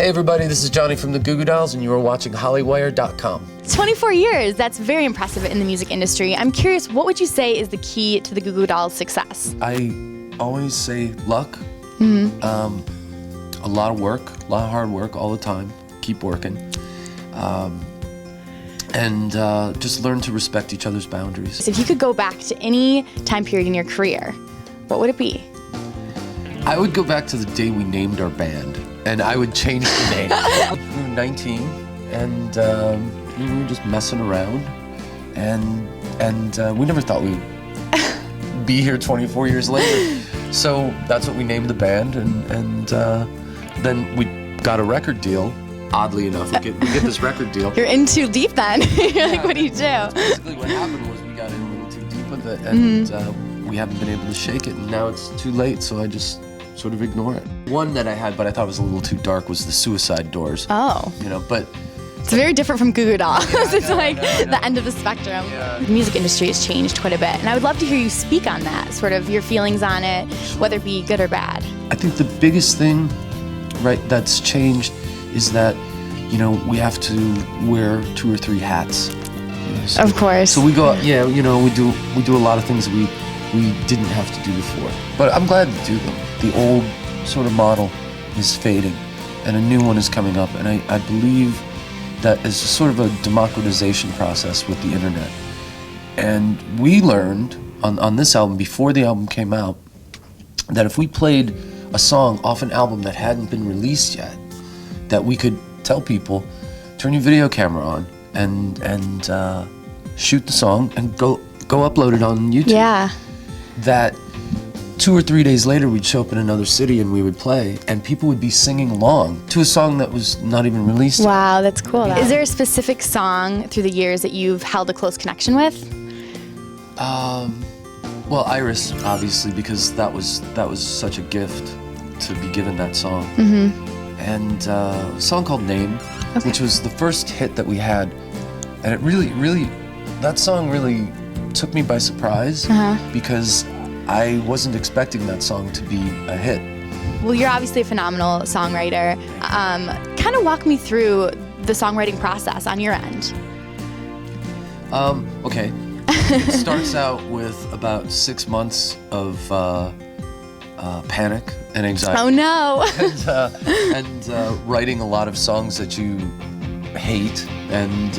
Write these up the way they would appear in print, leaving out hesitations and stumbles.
Hey everybody, this is Johnny from the Goo Goo Dolls, and you are watching Hollywire.com. 24 years, that's very impressive in the music industry. I'm curious, what would you say is the key to the Goo Goo Dolls' success? I always say luck, a lot of work, a lot of hard work all the time, keep working, and just learn to respect each other's boundaries. If you could go back to any time period in your career, what would it be? I would go back to the day we named our band, and I would change the name. We were 19, and we were just messing around, and we never thought we'd be here 24 years later. So that's what we named the band, and then we got a record deal. Oddly enough, we get this record deal. You're in too deep then. You're like, what do you do? Basically what happened was we got in a little too deep with it, and we haven't been able to shake it, and now it's too late, so I just sort of ignore it. One that I had, but I thought was a little too dark, was the Suicide Doors. Oh. You know, but it's very different from Goo Goo Dolls. Yeah, It's like the end of the spectrum. Yeah. The music industry has changed quite a bit, and I would love to hear you speak on that, sort of your feelings on it, whether it be good or bad. I think the biggest thing, right, that's changed is that, you know, we have to wear 2 or 3 hats. You know, so, Of course. So we go out, yeah, you know, we do a lot of things that we didn't have to do before. But I'm glad to do them. The old sort of model is fading, and a new one is coming up, and I believe that is sort of a democratization process with the internet. And we learned on this album, before the album came out, that if we played a song off an album that hadn't been released yet, that we could tell people, turn your video camera on and shoot the song and go upload it on YouTube. Yeah. That 2 or 3 days later we'd show up in another city and we would play, and people would be singing along to a song that was not even released. Wow, that's cool. Is there a specific song through the years that you've held a close connection with? Well, Iris, obviously, because that was such a gift to be given that song. And a song called Name, which was the first hit that we had, and it really, that song really took me by surprise because I wasn't expecting that song to be a hit. Well, you're obviously a phenomenal songwriter. Kind of walk me through the songwriting process on your end. Okay. It starts out with about 6 months of panic and anxiety. Oh no! and writing a lot of songs that you hate, and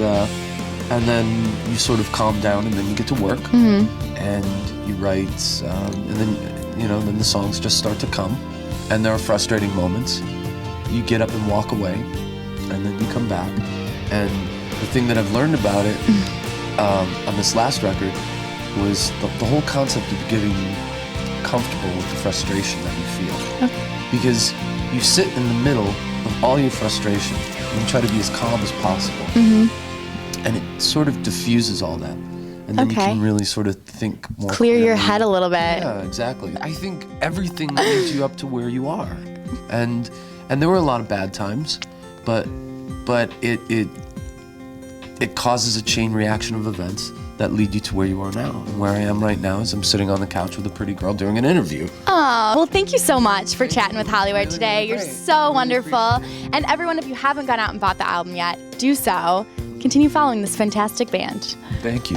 then you sort of calm down, and then you get to work, and you write, and then then the songs just start to come, and there are frustrating moments. You get up and walk away, and then you come back, and the thing that I've learned about it on this last record was the whole concept of getting comfortable with the frustration that you feel. Because you sit in the middle of all your frustration and you try to be as calm as possible. And it sort of diffuses all that. And then you can really sort of think more Clear your clearly. head a little bit. Yeah, exactly. I think everything leads you up to where you are. And there were a lot of bad times, but it causes a chain reaction of events that lead you to where you are now. And where I am right now is I'm sitting on the couch with a pretty girl doing an interview. Oh, well, thank you so much for chatting with Hollywire today. You're so wonderful. And everyone, if you haven't gone out and bought the album yet, do so. Continue following this fantastic band. Thank you.